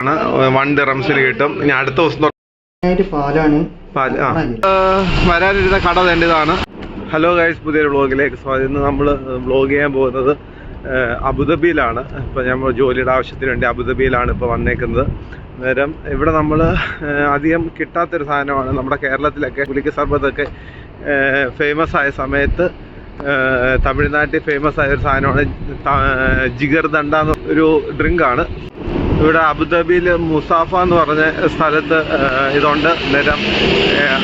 1 dirhamsന് കിട്ടും. ഇനി അടുത്ത ദിവസം വരാനിരുന്ന കട തേണ്ടതാണ്. ഹലോ ഗൈസ്, പുതിയൊരു വ്ളോഗിലേക്ക് സ്വാഗതം. ഇന്ന് നമ്മൾ വ്ളോഗ് ചെയ്യാൻ പോകുന്നത് അബുദാബിയിലാണ്. ഇപ്പോൾ നമ്മൾ ജോലിയുടെ ആവശ്യത്തിന് വേണ്ടി അബുദാബിയിലാണ് ഇപ്പോൾ വന്നേക്കുന്നത്. അന്നേരം ഇവിടെ നമ്മൾ അധികം കിട്ടാത്തൊരു സാധനമാണ്. നമ്മുടെ കേരളത്തിലൊക്കെ പുലിക്ക് സർബത്തൊക്കെ ഫേമസ് ആയ സമയത്ത് തമിഴ്നാട്ടിൽ ഫേമസ് ആയ ഒരു സാധനമാണ് ജിഗർദണ്ഡ എന്നൊരു ഡ്രിങ്കാണ്. ഇവിടെ അബുദാബിയിൽ മുസാഫ എന്ന് പറഞ്ഞ സ്ഥലത്ത് ഇതുണ്ട്. അന്നേരം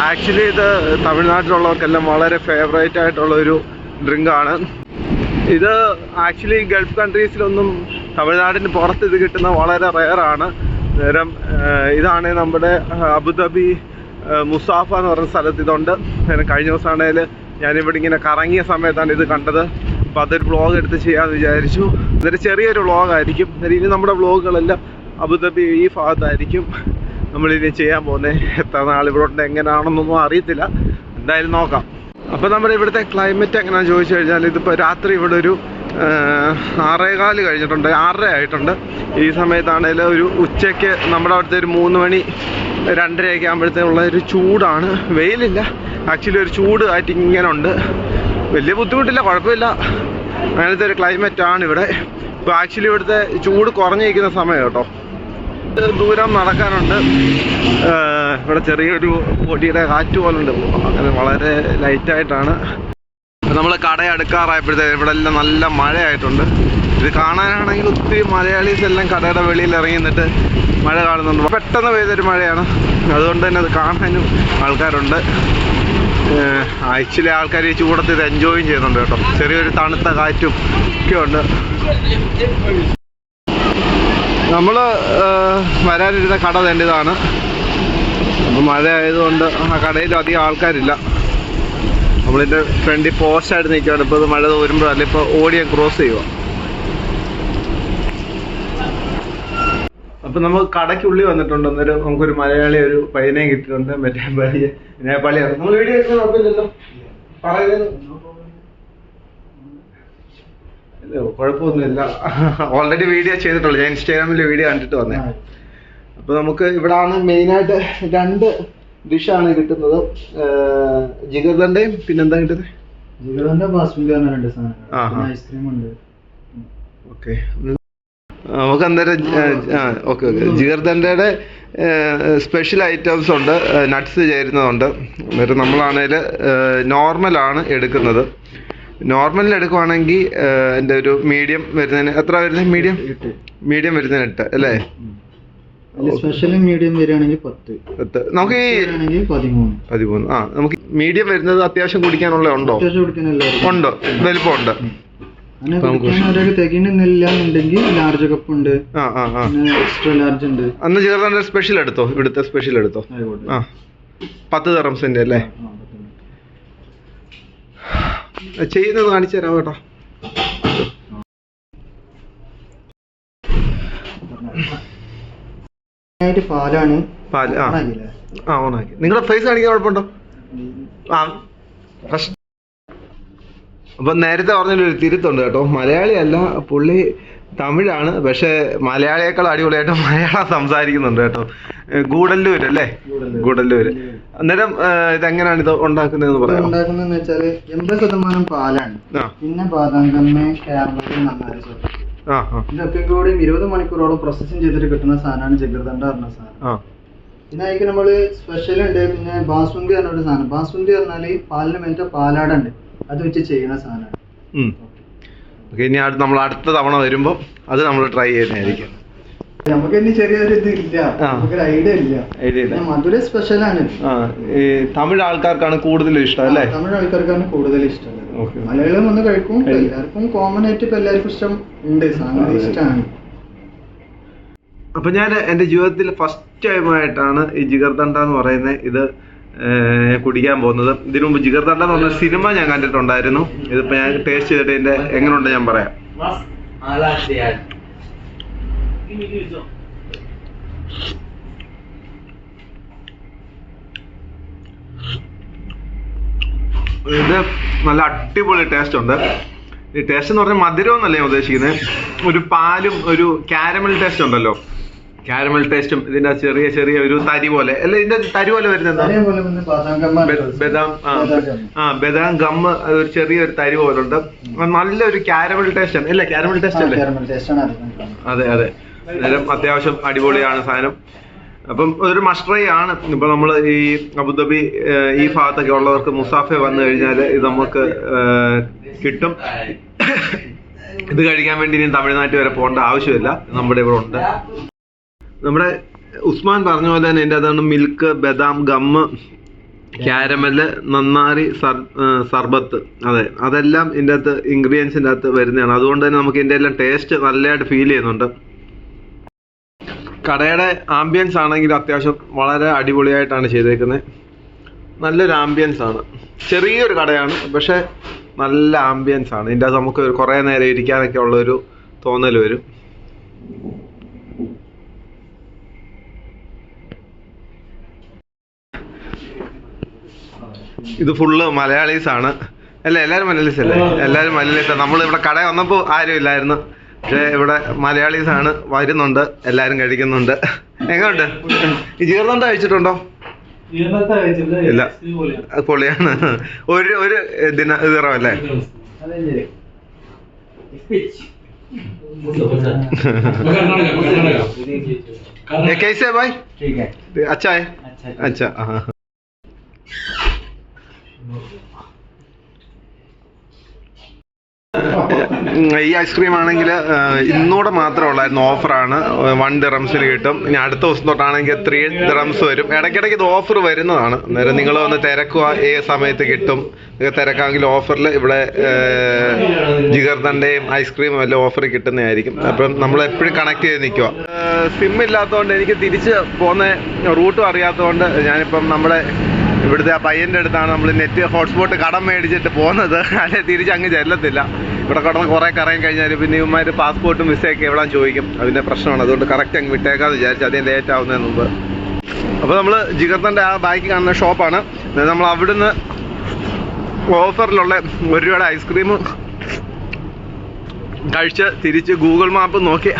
ആക്ച്വലി ഇത് തമിഴ്നാട്ടിലുള്ളവർക്കെല്ലാം വളരെ ഫേവറേറ്റ് ആയിട്ടുള്ളൊരു ഡ്രിങ്കാണ്. ഇത് ആക്ച്വലി ഗൾഫ് കൺട്രീസിലൊന്നും തമിഴ്നാടിന് പുറത്ത് ഇത് കിട്ടുന്നത് വളരെ റെയറാണ്. അന്നേരം ഇതാണ് നമ്മുടെ അബുദാബി മുസാഫ എന്ന് പറഞ്ഞ സ്ഥലത്ത് ഇതുണ്ട്. കഴിഞ്ഞ ദിവസമാണെങ്കിൽ ഞാനിവിടെ ഇങ്ങനെ കറങ്ങിയ സമയത്താണ് ഇത് കണ്ടത്. അപ്പോൾ അതൊരു വ്ളോഗ് എടുത്ത് ചെയ്യാമെന്ന് വിചാരിച്ചു. ഇതൊരു ചെറിയൊരു വ്ളോഗായിരിക്കും. ഇനി നമ്മുടെ വ്ളോഗുകളെല്ലാം അബുദാബി ഈ ഭാഗത്തായിരിക്കും നമ്മളിനി ചെയ്യാൻ പോകുന്നത്. എത്ര നാൾ ഇവിടെ ഉണ്ട് എങ്ങനെയാണെന്നൊന്നും അറിയത്തില്ല, എന്തായാലും നോക്കാം. അപ്പോൾ നമ്മുടെ ഇവിടുത്തെ ക്ലൈമറ്റ് എങ്ങനെയാണെന്ന് ചോദിച്ചു കഴിഞ്ഞാൽ ഇതിപ്പോൾ രാത്രി ഇവിടെ ഒരു 6:15 കഴിഞ്ഞിട്ടുണ്ട്, 6:30 ആയിട്ടുണ്ട്. ഈ സമയത്താണെങ്കിൽ ഒരു ഉച്ചയ്ക്ക് നമ്മുടെ അവിടുത്തെ ഒരു 3 മണി 2:30 ആകുമ്പോഴത്തേക്കുള്ള ഒരു ചൂടാണ്. വെയിലില്ല, ആക്ച്വലി ഒരു ചൂട് കാറ്റ് ഇങ്ങനെ ഉണ്ട്. വലിയ ബുദ്ധിമുട്ടില്ല, കുഴപ്പമില്ല. അങ്ങനത്തെ ഒരു ക്ലൈമറ്റാണ് ഇവിടെ. ഇപ്പോൾ ആക്ച്വലി ഇവിടുത്തെ ചൂട് കുറഞ്ഞിരിക്കുന്ന സമയം കേട്ടോ. ദൂരം നടക്കാനുണ്ട്. ഇവിടെ ചെറിയൊരു പൊടിയുടെ കാറ്റ് പോലുണ്ട്. അങ്ങനെ വളരെ ലൈറ്റായിട്ടാണ്. നമ്മൾ കട അടുക്കാറായപ്പോഴത്തേക്ക് ഇവിടെ എല്ലാം നല്ല മഴയായിട്ടുണ്ട്. ഇത് കാണാനാണെങ്കിൽ ഒത്തിരി മലയാളീസ് എല്ലാം കടയുടെ വെളിയിൽ ഇറങ്ങി നിന്നിട്ട് മഴ കാണുന്നുണ്ട്. പെട്ടെന്ന് പെയ്തൊരു മഴയാണ്, അതുകൊണ്ട് തന്നെ അത് കാണാനും ആൾക്കാരുണ്ട്. ആക്ച്വലി ആൾക്കാർ ഈ ചൂടത്ത് ഇത് എൻജോയും ചെയ്യുന്നുണ്ട് കേട്ടോ. ചെറിയൊരു തണുത്ത കാറ്റും ഒക്കെ ഉണ്ട്. നമ്മൾ വരാനിരുന്ന കട തേണ്ടതാണ്. അപ്പോൾ മഴ ആയതുകൊണ്ട് ആ കടയിൽ അധികം ആൾക്കാരില്ല. നമ്മളിൻ്റെ ഫ്രണ്ടിൽ പോസ്റ്റായിട്ട് നിൽക്കുകയാണ്. ഇപ്പോൾ ഇത് മഴ വരുമ്പോഴല്ല, ഇപ്പോൾ ഓടിയ ക്രോസ് ചെയ്യുക. അപ്പം നമുക്ക് കടയ്ക്കുള്ളിൽ വന്നിട്ടുണ്ട്. അന്നേരം നമുക്കൊരു മലയാളി ഒരു പയ്യനെയും കിട്ടിയിട്ടുണ്ട്. മറ്റേ നേപ്പാളിയാണ്. നമ്മൾ വീഡിയോ എടുക്കാൻ കുഴപ്പമില്ലല്ലോ, പറയുന്നത് കുഴപ്പമൊന്നുമില്ല. ഓൾറെഡി വീഡിയോ ചെയ്തിട്ടുള്ളൂ. ഞാൻ ഇൻസ്റ്റാഗ്രാമിൽ വീഡിയോ കണ്ടിട്ട് വന്നേ. അപ്പോൾ നമുക്ക് ഇവിടാണ് മെയിനായിട്ട് 2 ഡിഷാണ് കിട്ടുന്നത്. ജിഗർദണ്ഡയും പിന്നെന്താ കിട്ടുന്നത്? ജിഗർദണ്ഡ ബാസ്മതി 2 സാധനങ്ങൾ, ഐസ്ക്രീം ഉണ്ട്. ഓക്കെ, നമുക്ക് അന്നേരം ഓക്കെ ജിഗർദണ്ഡയുടെ സ്പെഷ്യൽ ഐറ്റംസ് ഉണ്ട്, നട്ട്സ് ചേരുന്നതുണ്ട്. അന്നേരം നമ്മളാണെങ്കിൽ നോർമലാണ് എടുക്കുന്നത്. നോർമലിൽ എടുക്കുവാണെങ്കിൽ എൻ്റെ ഒരു മീഡിയം വരുന്നതിന് എത്ര വരുന്നത്? മീഡിയം വരുന്നതിന് 8 അല്ലേ? സ്പെഷ്യലും മീഡിയം വരികയാണെങ്കിൽ 10. നമുക്ക് ഈ 13. ആ, നമുക്ക് മീഡിയം വരുന്നത് അത്യാവശ്യം കുടിക്കാനുള്ള ഉണ്ടോ? ഉണ്ട്, വലിപ്പമുണ്ട്. ലാർജ് കപ്പ് ഉണ്ട്, എക്സ്ട്രാ ലാർജ് ഉണ്ട്. അന്ന് ജിഗർദണ്ഡ സ്പെഷ്യൽ എടുത്തോ, ഇവിടുത്തെ സ്പെഷ്യൽ എടുത്തോ. ആ, 10 ദിർഹംസിന്റെ അല്ലേ? ചെയ്യുന്നത് കാണിച്ചു തരാം കേട്ടോ. പാല് ഓണാക്കി. നിങ്ങളുടെ ഫേസ് കാണിക്കാൻ കുഴപ്പമുണ്ടോ? ആ, പ്രശ്നം. അപ്പൊ നേരത്തെ പറഞ്ഞൊരു തിരുത്തുണ്ട് കേട്ടോ. മലയാളി അല്ല, പുള്ളി തമിഴാണ്. പക്ഷെ മലയാളിയേക്കാൾ അടിപൊളിയായിട്ട് മലയാളം സംസാരിക്കുന്നുണ്ട് കേട്ടോ. ഗൂഡല്ലൂർ അല്ലേ? ഗൂഡല്ലൂര്. അന്നേരം ഇതെങ്ങനെയാണ് ഇത് ഉണ്ടാക്കുന്നതെന്ന് പറയാം. ഉണ്ടാക്കുന്നതെന്ന് വെച്ചാല് 80% പാലാണ്, പിന്നെ ബാദാം കമ്മ, കാരമൽ, നന്നാരി ഇതൊക്കെ കൂടി 20 മണിക്കൂറോളം പ്രോസസ്സിംഗ് ചെയ്തിട്ട് കിട്ടുന്ന സാധനമാണ് ജിഗർദണ്ഡ പറഞ്ഞ സാധനം. പിന്നെ അതിക്ക് നമ്മള് സ്പെഷ്യൽ ഉണ്ട്. പിന്നെ ബാസുന്തി പറഞ്ഞൊരു സാധനം. ബാസുന്തി പറഞ്ഞാല് പാലിന് മേലത്തെ പാലാടുണ്ട്, അത് വെച്ച് ചെയ്യുന്ന സാധനമാണ്. ഇനി നമ്മൾ അടുത്ത തവണ വരുമ്പോ അത് നമ്മൾ ട്രൈ ചെയ്യുന്നതായിരിക്കും. നമുക്ക് ഇനി ചെറിയൊരു ഇത് ഇല്ല, നമുക്കൊരു ഐഡിയ ഇല്ല. മധുര സ്പെഷ്യലാണ്. ഈ തമിഴ് ആൾക്കാർക്കാണ് കൂടുതൽ ഇഷ്ടം അല്ലേ? തമിഴ് ആൾക്കാർക്കാണ് കൂടുതൽ ഇഷ്ടം. മലയാളം വന്ന് കഴിക്കും. എല്ലാവർക്കും കോമൺ ആയിട്ട് ഇപ്പൊ എല്ലാവർക്കും ഇഷ്ടം ഉണ്ട്, സാധനം ഇഷ്ടമാണ്. അപ്പൊ ഞാൻ എൻ്റെ ജീവിതത്തിൽ ഫസ്റ്റ് ടൈമായിട്ടാണ് ഈ ജിഗർദണ്ഡ എന്ന് പറയുന്നത് ഇത് കുടിക്കാൻ പോകുന്നത്. ഇതിനു മുമ്പ് ജിഗർദണ്ഡ എന്ന് പറഞ്ഞ സിനിമ ഞാൻ കണ്ടിട്ടുണ്ടായിരുന്നു. ഇതിപ്പോ ഞാൻ ടേസ്റ്റ് ചെയ്തിട്ട് ഇതിന്റെ എങ്ങനെയുണ്ട് ഞാൻ പറയാം. ഇത് നല്ല അടിപൊളി ടേസ്റ്റ് ഉണ്ട്. ഈ ടേസ്റ്റ് എന്ന് പറഞ്ഞാൽ മധുരം എന്നല്ല ഞാൻ ഉദ്ദേശിക്കുന്നത്, ഒരു പാലും ഒരു കാരമൽ ടേസ്റ്റ് ഉണ്ടല്ലോ, കാരമൽ ടേസ്റ്റും ഇതിന്റെ ചെറിയ ചെറിയ ഒരു തരി പോലെ അല്ല ഇതിന്റെ തരി പോലെ വരുന്നത് അതേപോലെ പിന്നെ ബാദാം ഗമ്മാണ് ബദാം ഗമ്മ് ഒരു ചെറിയൊരു തരി പോലെ ഉണ്ട്. നല്ലൊരു കാരമൽ ടേസ്റ്റ് ആണ് അല്ലേ? കാരമൽ ടേസ്റ്റ് അല്ലേ? അതെ അതെ. അന്നേരം അത്യാവശ്യം അടിപൊളിയാണ് സാധനം. അപ്പം ഒരു മസ്റ്റ് ട്രൈ ആണ്. ഇപ്പൊ നമ്മൾ ഈ അബുദാബി ഈ ഭാഗത്തൊക്കെ ഉള്ളവർക്ക് മുസാഫെ വന്നു കഴിഞ്ഞാൽ ഇത് നമുക്ക് കിട്ടും. ഇത് കഴിക്കാൻ വേണ്ടി ഇനി തമിഴ്നാട്ടിൽ വരെ പോകേണ്ട ആവശ്യമില്ല, നമ്മുടെ ഇവിടെ ഉണ്ട്. നമ്മുടെ ഉസ്മാൻ പറഞ്ഞ പോലെ തന്നെ എൻ്റെ അതാണ് മിൽക്ക്, ബദാം ഗമ്മ്, കാരമല്, നന്നാരി, സർബത്ത്, അതെ അതെല്ലാം ഇതിൻ്റെ അകത്ത് ഇൻഗ്രീഡിയൻസിൻ്റെ അകത്ത് വരുന്നതാണ്. അതുകൊണ്ട് തന്നെ നമുക്ക് ഇതിൻ്റെ എല്ലാം ടേസ്റ്റ് നല്ലതായിട്ട് ഫീൽ ചെയ്യുന്നുണ്ട്. കടയുടെ ആംബിയൻസ് ആണെങ്കിൽ അത്യാവശ്യം വളരെ അടിപൊളിയായിട്ടാണ് ചെയ്തേക്കുന്നത്. നല്ലൊരു ആംബിയൻസ് ആണ്. ചെറിയൊരു കടയാണ്, പക്ഷെ നല്ല ആംബിയൻസ് ആണ്. ഇതിൻ്റെ അകത്ത് നമുക്ക് കുറേ നേരം ഇരിക്കാനൊക്കെ ഉള്ളൊരു തോന്നൽ വരും. ഇത് ഫുള്ള് മലയാളീസ് ആണ് അല്ലേ? എല്ലാവരും മലയാളീസ് അല്ലേ? എല്ലാവരും മലയാളീസാണ്. നമ്മളിവിടെ കട വന്നപ്പോൾ ആരും ഇല്ലായിരുന്നു, പക്ഷേ ഇവിടെ മലയാളീസ് ആണ്, വരുന്നുണ്ട്, എല്ലാവരും കഴിക്കുന്നുണ്ട്. എങ്ങനെയുണ്ട്? ഈ ജീർണന്ത കഴിച്ചിട്ടുണ്ടോ? ഇല്ല, പൊളിയാണ്. ഒരു ദിറമല്ലേ? कैसे भाई? ठीक है. अच्छा है. अच्छा हाँ. ഈ ഐസ്ക്രീം ആണെങ്കിൽ ഇന്നൂടെ മാത്രമേ ഉള്ളായിരുന്നു, ഓഫറാണ്. 1 dirhamsൽ കിട്ടും. ഇനി അടുത്ത ദിവസം തൊട്ടാണെങ്കിൽ 3 dirhams വരും. ഇടയ്ക്കിടയ്ക്ക് ഇത് ഓഫർ വരുന്നതാണ്. അന്നേരം നിങ്ങൾ വന്ന് തിരക്കുക, ഏത് സമയത്ത് കിട്ടും. തിരക്കാണെങ്കിൽ ഓഫറിൽ ഇവിടെ ജിഗർദണ്ടയും ഐസ്ക്രീമും എല്ലാം ഓഫർ കിട്ടുന്നതായിരിക്കും. അപ്പം നമ്മൾ എപ്പോഴും കണക്ട് ചെയ്ത് നിൽക്കുക. സിം ഇല്ലാത്തതുകൊണ്ട് എനിക്ക് തിരിച്ച് പോകുന്ന റൂട്ടും അറിയാത്തതുകൊണ്ട് ഞാനിപ്പം നമ്മുടെ ഇവിടുത്തെ ആ പയ്യൻ്റെ അടുത്താണ് നമ്മൾ നെറ്റ് ഹോട്ട്സ്പോട്ട് കടം മേടിച്ചിട്ട് പോകുന്നത്. അല്ലെ തിരിച്ച് അങ്ങ് ചെല്ലത്തില്ല. ഇവിടെ കടന്ന് കുറേ കറങ്ങി കഴിഞ്ഞാൽ പിന്നെ ഇവന്മാർ പാസ്പോർട്ടും വിസയൊക്കെ എവിടെ ചോദിക്കും. അതിൻ്റെ പ്രശ്നമാണ്. അതുകൊണ്ട് കറക്റ്റ് അങ്ങ് വിട്ടേക്കാന്ന് വിചാരിച്ചു, അധികം ലേറ്റ് ആവുന്നതിന് മുമ്പ്. അപ്പോൾ നമ്മൾ ജിഗർദൻ്റെ ആ ബാക്കി കാണുന്ന ഷോപ്പാണ്. നമ്മൾ അവിടുന്ന് ഓഫറിലുള്ള 1 രൂപയുടെ ഐസ്ക്രീം കഴിച്ച് തിരിച്ച് ഗൂഗിൾ മാപ്പ് നോക്കി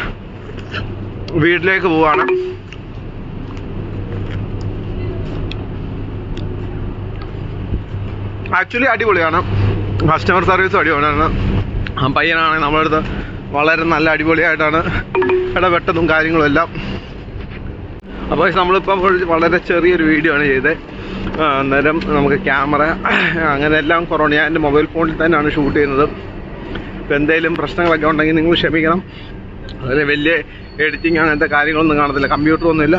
വീട്ടിലേക്ക് പോവാണ്. ആക്ച്വലി അടിപൊളിയാണ്. കസ്റ്റമർ സർവീസും അടിപൊളിയാണ്. ആ പയ്യനാണെങ്കിൽ നമ്മുടെ അടുത്ത് വളരെ നല്ല അടിപൊളിയായിട്ടാണ് ഇടപെട്ടതും കാര്യങ്ങളും എല്ലാം. അപ്പോൾ നമ്മളിപ്പം വളരെ ചെറിയൊരു വീഡിയോ ആണ് ചെയ്തത്. അന്നേരം നമുക്ക് ക്യാമറ അങ്ങനെ എല്ലാം കുറവാണ്. ഞാൻ എൻ്റെ മൊബൈൽ ഫോണിൽ തന്നെയാണ് ഷൂട്ട് ചെയ്യുന്നത്. ഇപ്പോൾ എന്തെങ്കിലും പ്രശ്നങ്ങളൊക്കെ ഉണ്ടെങ്കിൽ നിങ്ങൾ ക്ഷമിക്കണം. അതിൽ വലിയ എഡിറ്റിങ് അങ്ങനത്തെ കാര്യങ്ങളൊന്നും കാണത്തില്ല, കമ്പ്യൂട്ടറൊന്നുമില്ല,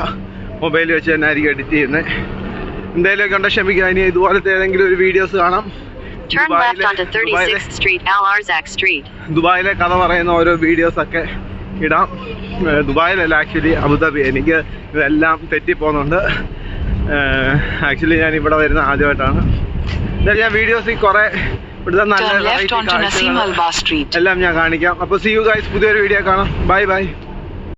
മൊബൈൽ വെച്ച് തന്നെ ആയിരിക്കും എഡിറ്റ് ചെയ്യുന്നത്. എന്തെങ്കിലുമൊക്കെ ഉണ്ടെങ്കിൽ ക്ഷമിക്കുക. ഇനി ഇതുപോലത്തെ ഏതെങ്കിലും ഒരു വീഡിയോസ് കാണാം. ദുബായിലെ കഥ പറയുന്ന ഓരോ വീഡിയോസൊക്കെ ഇടാം. ദുബായിലല്ല, ആക്ച്വലി അബുദാബി. എനിക്ക് ഇതെല്ലാം തെറ്റിപ്പോകുന്നുണ്ട്. ആക്ച്വലി ഞാൻ ഇവിടെ വരുന്ന ആദ്യമായിട്ടാണ്. എന്തായാലും ഞാൻ വീഡിയോസിൽ കുറേ ഇവിടുത്തെ നല്ല എല്ലാം ഞാൻ കാണിക്കാം. അപ്പോൾ സീ യു ഗൈസ്, പുതിയൊരു വീഡിയോ കാണാം. Bye bye.